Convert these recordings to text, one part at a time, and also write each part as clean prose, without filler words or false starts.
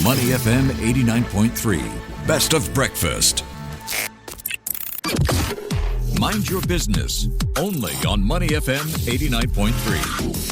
Money FM 89.3, best of breakfast. Mind your business, only on Money FM 89.3.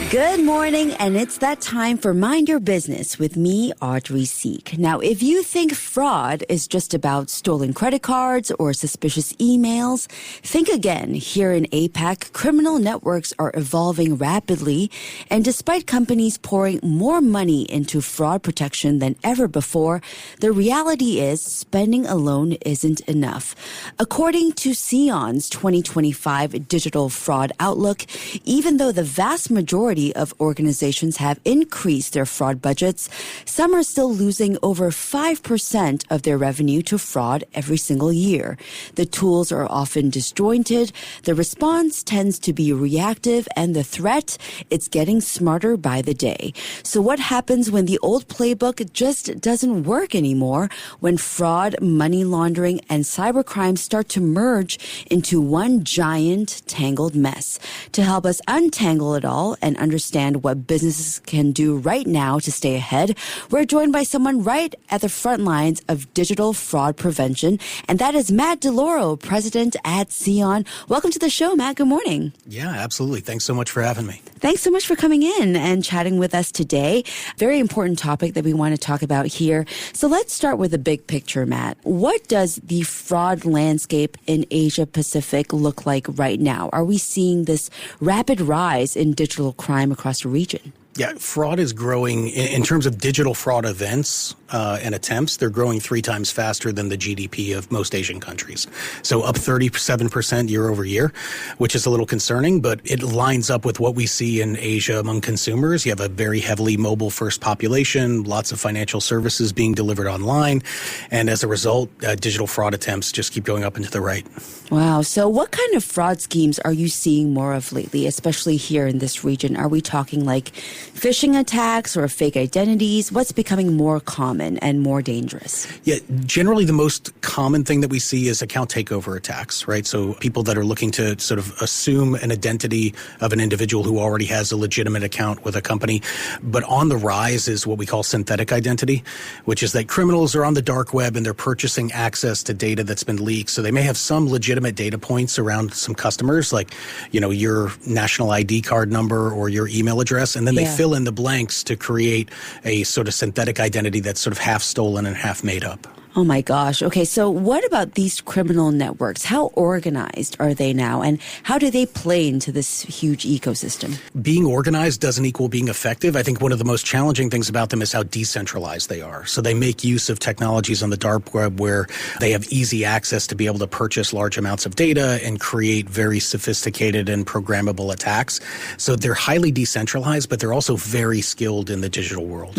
Good morning, and it's that time for Mind Your Business with me, Audrey Seek. Now, if you think fraud is just about stolen credit cards or suspicious emails, think again. Here in APAC, criminal networks are evolving rapidly, and despite companies pouring more money into fraud protection than ever before, the reality is spending alone isn't enough. According to SEON's 2025 Digital Fraud Outlook, even though the vast majority of organizations have increased their fraud budgets, some are still losing over 5% of their revenue to fraud every single year. The tools are often disjointed, the response tends to be reactive, and the threat, it's getting smarter by the day. So what happens when the old playbook just doesn't work anymore? When fraud, money laundering, and cybercrime start to merge into one giant tangled mess. To help us untangle it all and understand what businesses can do right now to stay ahead, we're joined by someone right at the front lines of digital fraud prevention, and that is Matt DeLauro, president at SEON. Welcome to the show, Matt. Good morning. Yeah, absolutely. Thanks so much for having me. Thanks so much for coming in and chatting with us today. Very important topic that we want to talk about here. So let's start with the big picture, Matt. What does the fraud landscape in Asia Pacific look like right now? Are we seeing this rapid rise in digital crime across the region? Yeah, fraud is growing in terms of digital fraud events and attempts. They're growing 3 times faster than the GDP of most Asian countries. So up 37% year over year, which is a little concerning, but it lines up with what we see in Asia among consumers. You have a very heavily mobile first population, lots of financial services being delivered online. And as a result, digital fraud attempts just keep going up and to the right. Wow. So what kind of fraud schemes are you seeing more of lately, especially here in this region? Are we talking like phishing attacks or fake identities? What's becoming more common and more dangerous? Yeah, generally the most common thing that we see is account takeover attacks, right? So people that are looking to sort of assume an identity of an individual who already has a legitimate account with a company. But on the rise is what we call synthetic identity, which is that criminals are on the dark web and they're purchasing access to data that's been leaked. So they may have some legitimate data points around some customers, like, you know, your national ID card number or your email address, and then they fill in the blanks to create a sort of synthetic identity that's sort of half stolen and half made up. Oh my gosh. Okay, so what about these criminal networks? How organized are they now, and how do they play into this huge ecosystem? Being organized doesn't equal being effective. I think one of the most challenging things about them is how decentralized they are. So they make use of technologies on the dark web where they have easy access to be able to purchase large amounts of data and create very sophisticated and programmable attacks. So they're highly decentralized, but they're also very skilled in the digital world.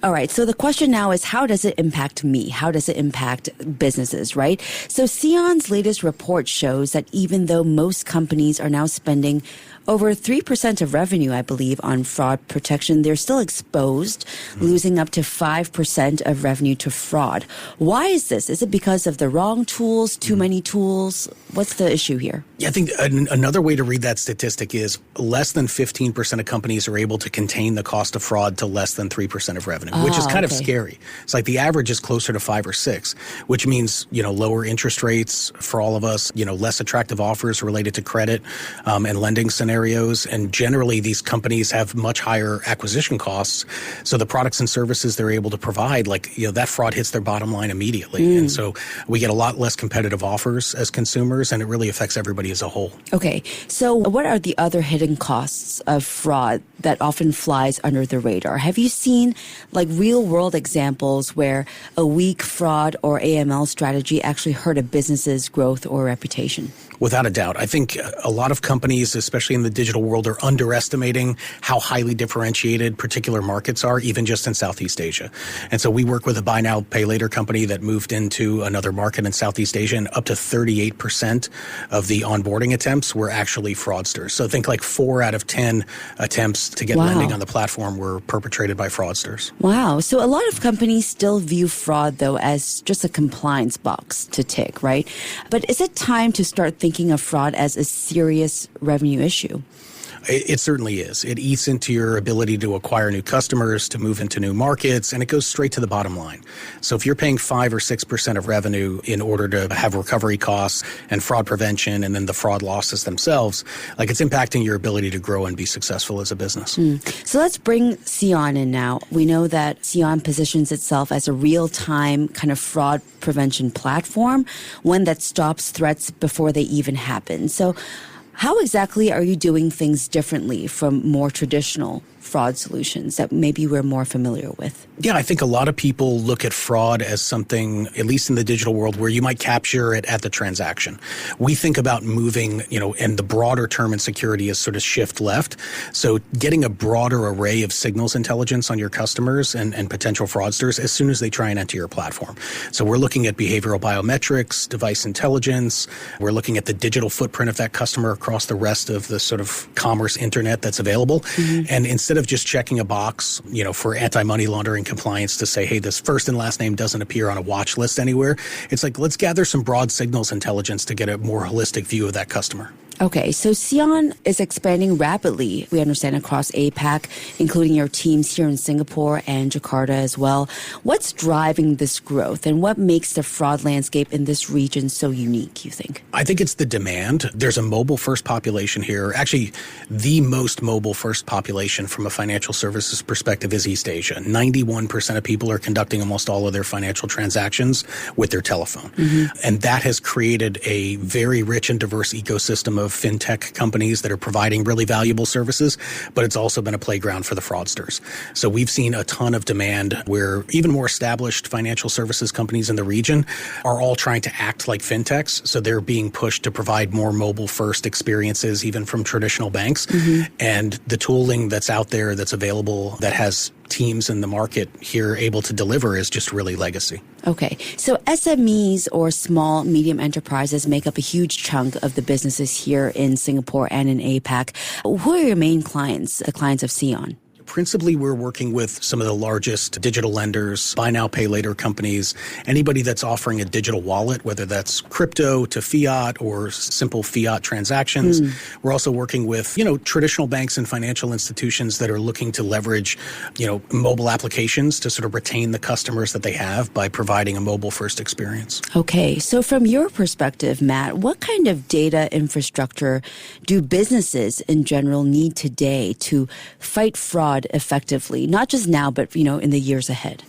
All right, so the question now is, how does it impact me? How does it impact businesses, right? So SEON's latest report shows that even though most companies are now spending over 3% of revenue, I believe, on fraud protection, they're still exposed, losing up to 5% of revenue to fraud. Why is this? Is it because of the wrong tools, too many tools? What's the issue here? Yeah, I think another way to read that statistic is less than 15% of companies are able to contain the cost of fraud to less than 3% of revenue, which is kind of scary. It's like the average is closer to 5 or 6, which means, you know, lower interest rates for all of us, you know, less attractive offers related to credit and lending scenarios. And generally, these companies have much higher acquisition costs. So the products and services they're able to provide, like, you know, that fraud hits their bottom line immediately. And so we get a lot less competitive offers as consumers, and it really affects everybody as a whole. Okay. So what are the other hidden costs of fraud that often flies under the radar? Have you seen like real world examples where a weak fraud or AML strategy actually hurt a business's growth or reputation? Without a doubt. I think a lot of companies, especially in the digital world, are underestimating how highly differentiated particular markets are, even just in Southeast Asia. And so we work with a buy now, pay later company that moved into another market in Southeast Asia, and up to 38% of the onboarding attempts were actually fraudsters. So think like 4 out of 10 attempts to get lending on the platform were perpetrated by fraudsters. Wow. So a lot of companies still view fraud, though, as just a compliance box to tick, right? But is it time to start thinking of fraud as a serious revenue issue? It certainly is. It eats into your ability to acquire new customers, to move into new markets, and it goes straight to the bottom line. So if you're paying 5 or 6% of revenue in order to have recovery costs and fraud prevention and then the fraud losses themselves, like it's impacting your ability to grow and be successful as a business. So let's bring SEON in now. We know that SEON positions itself as a real-time kind of fraud prevention platform, one that stops threats before they even happen. So how exactly are you doing things differently from more traditional fraud solutions that maybe we're more familiar with? Yeah, I think a lot of people look at fraud as something, at least in the digital world, where you might capture it at the transaction. We think about moving, and the broader term in security is sort of shift left. So getting a broader array of signals intelligence on your customers and potential fraudsters as soon as they try and enter your platform. So we're looking at behavioral biometrics, device intelligence. We're looking at the digital footprint of that customer across the rest of the sort of commerce internet that's available. And instead of just checking a box, for anti-money laundering compliance to say, hey, this first and last name doesn't appear on a watch list anywhere. It's like, let's gather some broad signals intelligence to get a more holistic view of that customer. Okay, so SEON is expanding rapidly, we understand, across APAC, including your teams here in Singapore and Jakarta as well. What's driving this growth and what makes the fraud landscape in this region so unique, you think? I think it's the demand. There's a mobile-first population here. Actually, the most mobile-first population from a financial services perspective is East Asia. 91% of people are conducting almost all of their financial transactions with their telephone. And that has created a very rich and diverse ecosystem of fintech companies that are providing really valuable services, but it's also been a playground for the fraudsters. So we've seen a ton of demand where even more established financial services companies in the region are all trying to act like fintechs. So they're being pushed to provide more mobile-first experiences, even from traditional banks. And the tooling that's out there that's available that has teams in the market here able to deliver is just really legacy. Okay. So SMEs or small, medium enterprises make up a huge chunk of the businesses here in Singapore and in APAC. Who are your main clients, the clients of SEON? Principally, we're working with some of the largest digital lenders, buy now, pay later companies, anybody that's offering a digital wallet, whether that's crypto to fiat or simple fiat transactions. We're also working with, traditional banks and financial institutions that are looking to leverage, mobile applications to sort of retain the customers that they have by providing a mobile-first experience. Okay. So from your perspective, Matt, what kind of data infrastructure do businesses in general need today to fight fraud effectively, not just now, but, in the years ahead?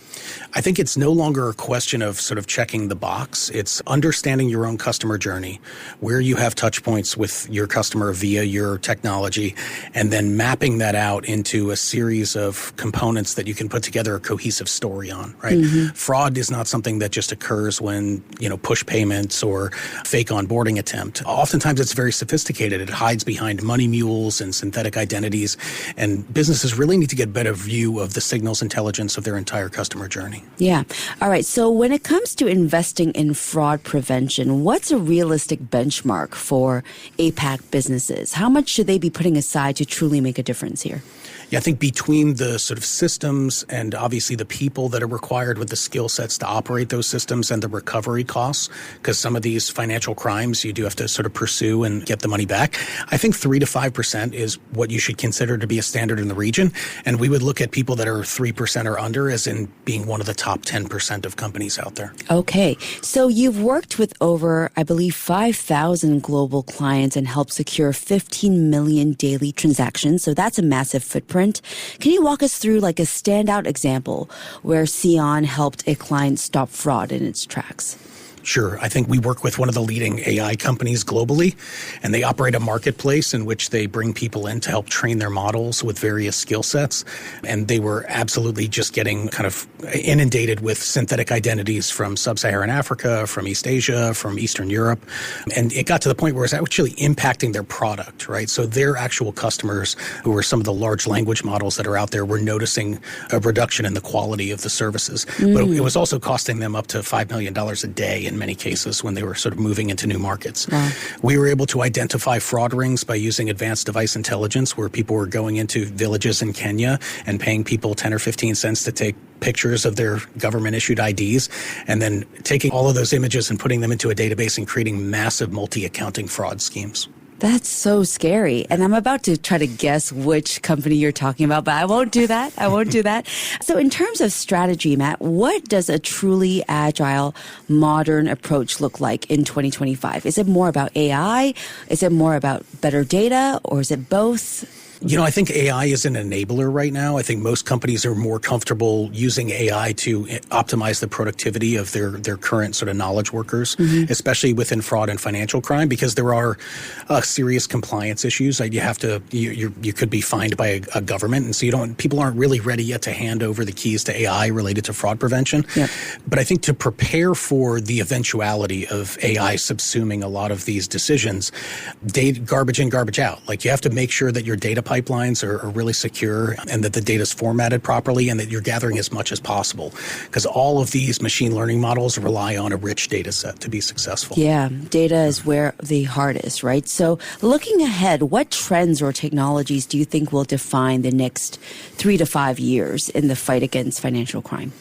I think it's no longer a question of sort of checking the box. It's understanding your own customer journey, where you have touch points with your customer via your technology, and then mapping that out into a series of components that you can put together a cohesive story on, right? Fraud is not something that just occurs when, push payments or fake onboarding attempt. Oftentimes it's very sophisticated. It hides behind money mules and synthetic identities, and businesses really need to get a better view of the signals intelligence of their entire customer journey. Yeah. All right. So when it comes to investing in fraud prevention, what's a realistic benchmark for APAC businesses? How much should they be putting aside to truly make a difference here? Yeah, I think between the sort of systems and obviously the people that are required with the skill sets to operate those systems and the recovery costs, because some of these financial crimes you do have to sort of pursue and get the money back, I think 3 to 5% is what you should consider to be a standard in the region. And we would look at people that are 3% or under as in being one of the top 10% of companies out there. Okay. So you've worked with over, I believe, 5,000 global clients and helped secure 15 million daily transactions. So that's a massive footprint. Can you walk us through like a standout example where SEON helped a client stop fraud in its tracks? Sure. I think we work with one of the leading AI companies globally, and they operate a marketplace in which they bring people in to help train their models with various skill sets. And they were absolutely just getting kind of inundated with synthetic identities from sub-Saharan Africa, from East Asia, from Eastern Europe. And it got to the point where it's actually impacting their product, right? So their actual customers, who were some of the large language models that are out there, were noticing a reduction in the quality of the services. But it was also costing them up to $5 million a day in many cases when they were sort of moving into new markets. Wow. We were able to identify fraud rings by using advanced device intelligence, where people were going into villages in Kenya and paying people 10 or 15 cents to take pictures of their government-issued IDs, and then taking all of those images and putting them into a database and creating massive multi-accounting fraud schemes. That's so scary. And I'm about to try to guess which company you're talking about, but I won't do that. So in terms of strategy, Matt, what does a truly agile, modern approach look like in 2025? Is it more about AI? Is it more about better data? Or is it both? I think AI is an enabler right now. I think most companies are more comfortable using AI to optimize the productivity of their current sort of knowledge workers, especially within fraud and financial crime, because there are serious compliance issues. You could be fined by a government, and so people aren't really ready yet to hand over the keys to AI related to fraud prevention. Yep. But I think to prepare for the eventuality of AI subsuming a lot of these decisions, data garbage in, garbage out. Like, you have to make sure that your data pipelines are really secure and that the data is formatted properly and that you're gathering as much as possible, because all of these machine learning models rely on a rich data set to be successful. Yeah, data is where the heart is, right? So looking ahead, what trends or technologies do you think will define the next 3 to 5 years in the fight against financial crime?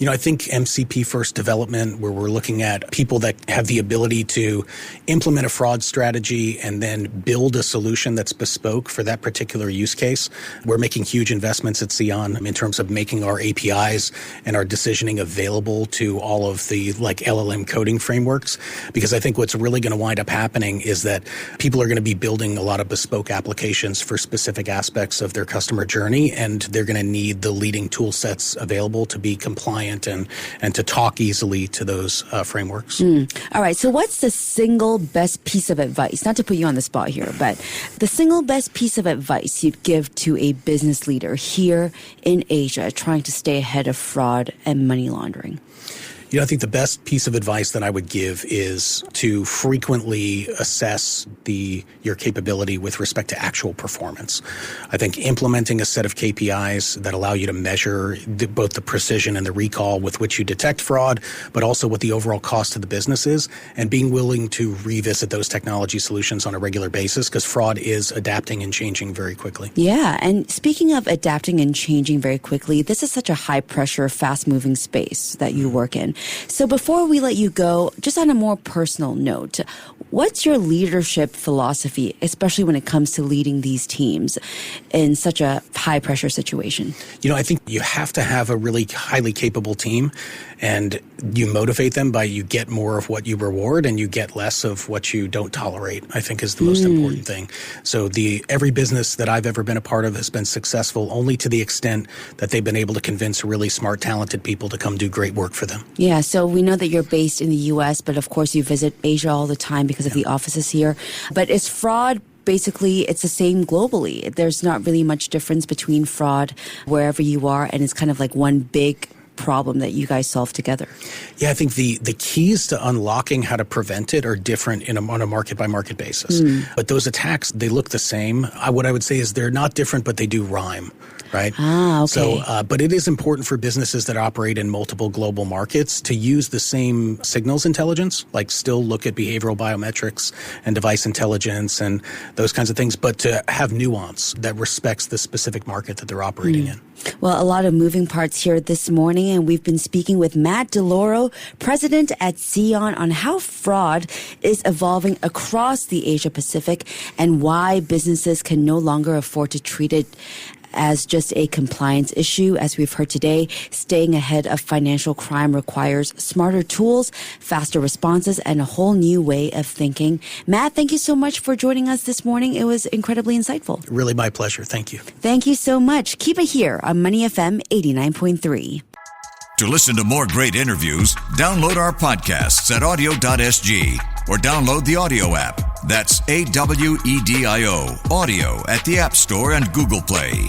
I think MCP first development, where we're looking at people that have the ability to implement a fraud strategy and then build a solution that's bespoke for that particular use case. We're making huge investments at SEON in terms of making our APIs and our decisioning available to all of the LLM coding frameworks, because I think what's really going to wind up happening is that people are going to be building a lot of bespoke applications for specific aspects of their customer journey, and they're going to need the leading tool sets available to be compliant and to talk easily to those frameworks. All right. So what's the single best piece of advice? Not to put you on the spot here, but the single best piece of advice you'd give to a business leader here in Asia trying to stay ahead of fraud and money laundering? I think the best piece of advice that I would give is to frequently assess your capability with respect to actual performance. I think implementing a set of KPIs that allow you to measure both the precision and the recall with which you detect fraud, but also what the overall cost to the business is, and being willing to revisit those technology solutions on a regular basis, because fraud is adapting and changing very quickly. Yeah, and speaking of adapting and changing very quickly, this is such a high-pressure, fast-moving space that you work in. So before we let you go, just on a more personal note, what's your leadership philosophy, especially when it comes to leading these teams in such a high-pressure situation? I think you have to have a really highly capable team, and you motivate them by you get more of what you reward and you get less of what you don't tolerate, I think is the most important thing. So every business that I've ever been a part of has been successful only to the extent that they've been able to convince really smart, talented people to come do great work for them. Yeah, so we know that you're based in the U.S., but of course you visit Asia all the time because of the offices here. But is fraud basically, it's the same globally? There's not really much difference between fraud wherever you are, and it's kind of like one big problem that you guys solve together? Yeah, I think the keys to unlocking how to prevent it are different on a market-by-market basis. But those attacks, they look the same. What I would say is they're not different, but they do rhyme. Right? Okay. So, but it is important for businesses that operate in multiple global markets to use the same signals intelligence, like still look at behavioral biometrics and device intelligence and those kinds of things, but to have nuance that respects the specific market that they're operating in. Well, a lot of moving parts here this morning, and we've been speaking with Matt DeLauro, president at SEON, on how fraud is evolving across the Asia Pacific and why businesses can no longer afford to treat it as just a compliance issue. As we've heard today, staying ahead of financial crime requires smarter tools, faster responses, and a whole new way of thinking. Matt, thank you so much for joining us this morning. It was incredibly insightful. Really my pleasure. Thank you. Thank you so much. Keep it here on Money FM 89.3. To listen to more great interviews, download our podcasts at audio.sg or download the audio app. That's AWEDIO, audio at the App Store and Google Play.